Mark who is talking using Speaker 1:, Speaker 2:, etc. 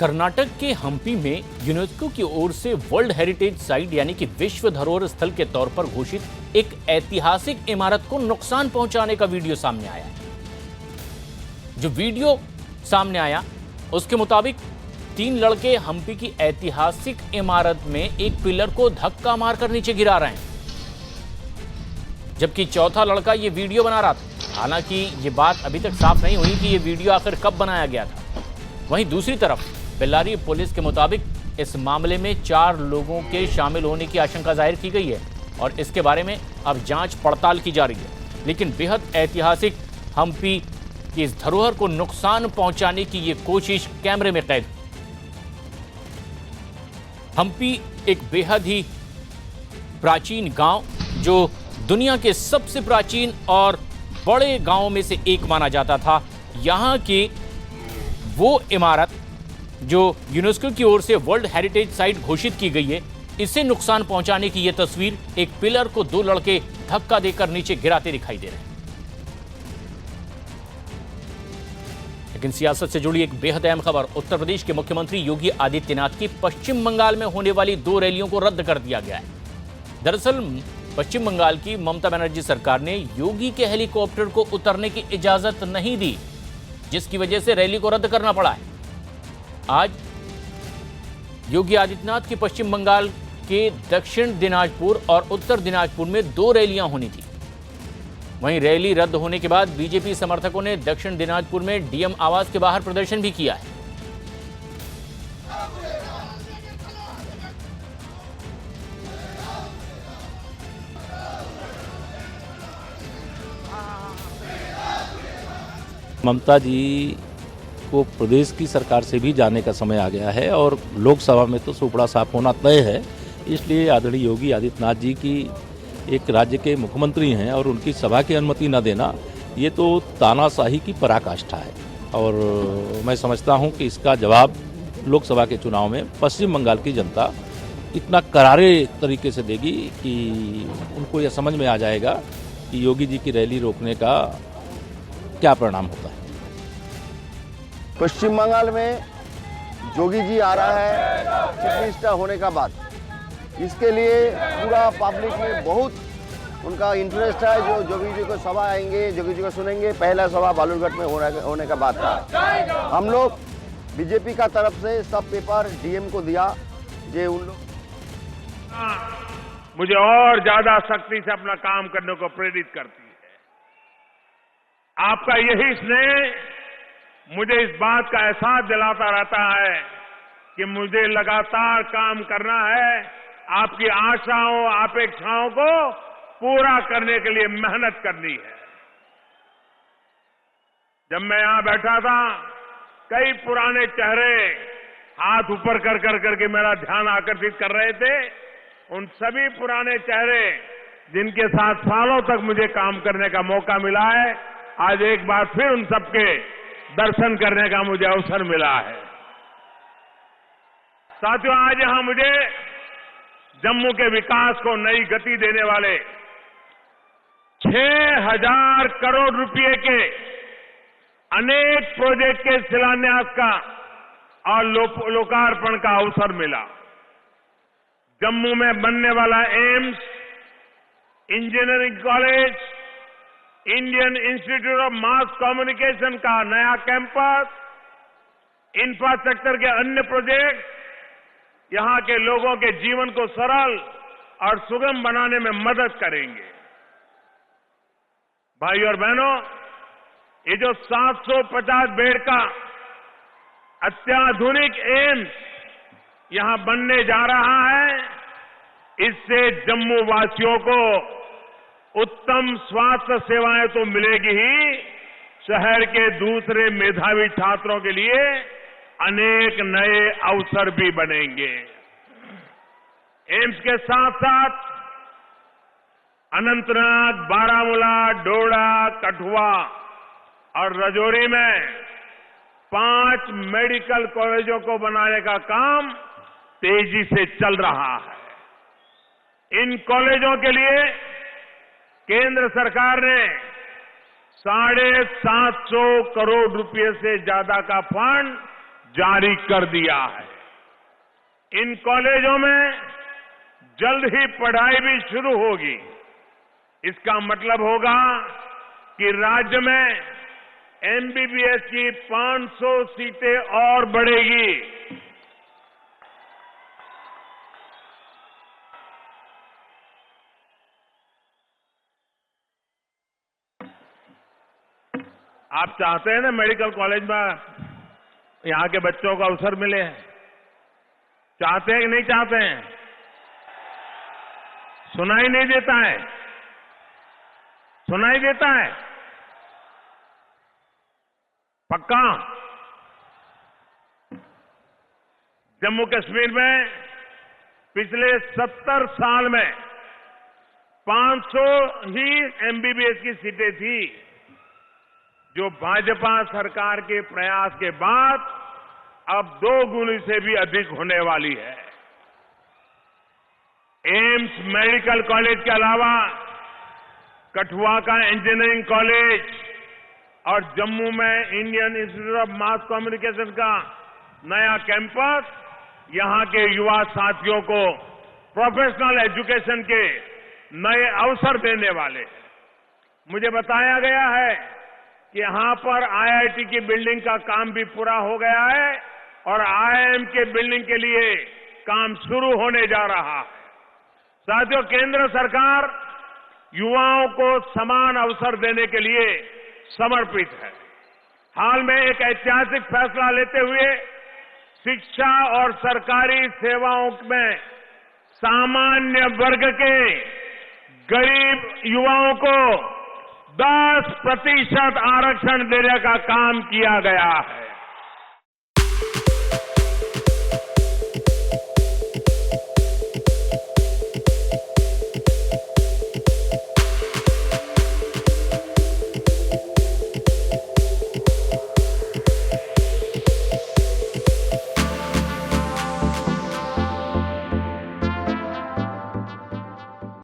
Speaker 1: कर्नाटक के हम्पी में यूनेस्को की ओर से वर्ल्ड हेरिटेज साइट यानी कि विश्व धरोहर स्थल के तौर पर घोषित एक ऐतिहासिक इमारत को नुकसान पहुंचाने का वीडियो सामने आया है। जो वीडियो सामने आया उसके मुताबिक 3 लड़के हम्पी की ऐतिहासिक इमारत में एक पिलर को धक्का मारकर नीचे गिरा रहे हैं, जबकि चौथा लड़का ये वीडियो बना रहा था। हालांकि ये बात अभी तक साफ नहीं हुई कि ये वीडियो आखिर कब बनाया गया था। वहीं दूसरी तरफ बेल्लारी पुलिस के मुताबिक इस मामले में 4 लोगों के शामिल होने की आशंका जाहिर की गई है और इसके बारे में अब जांच पड़ताल की जा रही है। लेकिन बेहद ऐतिहासिक हम्पी की इस धरोहर को नुकसान पहुंचाने की ये कोशिश कैमरे में कैद। हम्पी एक बेहद ही प्राचीन गांव जो दुनिया के सबसे प्राचीन और बड़े गांवों में से एक माना जाता था। यहां की वो इमारत जो यूनेस्को की ओर से वर्ल्ड हेरिटेज साइट घोषित की गई है, इसे नुकसान पहुंचाने की यह तस्वीर एक पिलर को 2 लड़के धक्का देकर नीचे गिराते दिखाई दे रहे हैं। लेकिन सियासत से जुड़ी एक बेहद अहम खबर, उत्तर प्रदेश के मुख्यमंत्री योगी आदित्यनाथ की पश्चिम बंगाल में होने वाली 2 रैलियों को रद्द कर दिया गया है। दरअसल पश्चिम बंगाल की ममता बनर्जी सरकार ने योगी के हेलीकॉप्टर को उतरने की इजाजत नहीं दी, जिसकी वजह से रैली को रद्द करना पड़ा है। आज योगी आदित्यनाथ की पश्चिम बंगाल के दक्षिण दिनाजपुर और उत्तर दिनाजपुर में 2 रैलियां होनी थी। वहीं रैली रद्द होने के बाद बीजेपी समर्थकों ने दक्षिण दिनाजपुर में डीएम आवास के बाहर प्रदर्शन भी किया है।
Speaker 2: ममता जी को प्रदेश की सरकार से भी जाने का समय आ गया है और लोकसभा में तो सुपड़ा साफ होना तय है। इसलिए आदरणीय योगी आदित्यनाथ जी की एक राज्य के मुख्यमंत्री हैं और उनकी सभा की अनुमति न देना, ये तो तानाशाही की पराकाष्ठा है। और मैं समझता हूं कि इसका जवाब लोकसभा के चुनाव में पश्चिम बंगाल की जनता इतना करारे तरीके से देगी कि उनको यह समझ में आ जाएगा कि योगी जी की रैली रोकने का क्या परिणाम होता है।
Speaker 3: पश्चिम बंगाल में योगी जी आ रहा है चीफ मिनिस्टर होने का बाद, इसके लिए पूरा पब्लिक में बहुत उनका इंटरेस्ट है। जो योगी जी को सभा आएंगे, योगी जी को सुनेंगे। पहला सभा बालूरघाट में होने का बात था। हम लोग बीजेपी का तरफ से सब पेपर डीएम को दिया, जो उन लोग
Speaker 4: मुझे और ज्यादा सख्ती से अपना काम करने को प्रेरित करती है। आपका यही स्नेह मुझे इस बात का एहसास दिलाता रहता है कि मुझे लगातार काम करना है, आपकी आशाओं अपेक्षाओं को पूरा करने के लिए मेहनत करनी है। जब मैं यहां बैठा था, कई पुराने चेहरे हाथ ऊपर कर करके मेरा ध्यान आकर्षित कर रहे थे। उन सभी पुराने चेहरे जिनके साथ सालों तक मुझे काम करने का मौका मिला है, आज एक बार फिर उन सबके दर्शन करने का मुझे अवसर मिला है। साथियों, आज यहां मुझे जम्मू के विकास को नई गति देने वाले 6,000 करोड़ रुपए के अनेक प्रोजेक्ट के शिलान्यास का और लोकार्पण का अवसर मिला। जम्मू में बनने वाला AIIMS, engineering college, Indian institute of mass communication का नया कैंपस, इंफ्रास्ट्रक्चर के अन्य प्रोजेक्ट यहां के लोगों के जीवन को सरल और सुगम बनाने में मदद करेंगे। भाई और बहनों, ये जो 750 बेड का अत्याधुनिक एम्स यहां बनने जा रहा है, इससे जम्मू वासियों को उत्तम स्वास्थ्य सेवाएं तो मिलेगी ही, शहर के दूसरे मेधावी छात्रों के लिए अनेक नए अवसर भी बनेंगे। एम्स के साथ साथ अनंतनाग, बारामूला, डोडा, कठुआ और राजौरी में 5 मेडिकल कॉलेजों को बनाने का काम तेजी से चल रहा है। इन कॉलेजों के लिए केंद्र सरकार ने 750 करोड़ रुपए से ज्यादा का फंड जारी कर दिया है। इन कॉलेजों में जल्द ही पढ़ाई भी शुरू होगी। इसका मतलब होगा कि राज्य में एमबीबीएस की 500 सीटें और बढ़ेगी। आप चाहते हैं ना मेडिकल कॉलेज में यहां के बच्चों को अवसर मिले? चाहते हैं कि नहीं चाहते हैं? सुनाई नहीं देता है? सुनाई देता है? पक्का? जम्मू कश्मीर में पिछले 70 साल में 500 ही एमबीबीएस की सीटें थी, जो भाजपा सरकार के प्रयास के बाद अब 2 गुनी से भी अधिक होने वाली है। एम्स मेडिकल कॉलेज के अलावा कठुआ का इंजीनियरिंग कॉलेज और जम्मू में Indian institute of mass communication का नया कैंपस यहां के युवा साथियों को प्रोफेशनल एजुकेशन के नए अवसर देने वाले हैं। मुझे बताया गया है कि यहां पर आईआईटी की बिल्डिंग का काम भी पूरा हो गया है और आईआईएम के बिल्डिंग के लिए काम शुरू होने जा रहा है। साथियों, केंद्र सरकार युवाओं को समान अवसर देने के लिए समर्पित है। हाल में एक ऐतिहासिक फैसला लेते हुए शिक्षा और सरकारी सेवाओं में सामान्य वर्ग के गरीब युवाओं को 10% आरक्षण देने का काम किया गया है।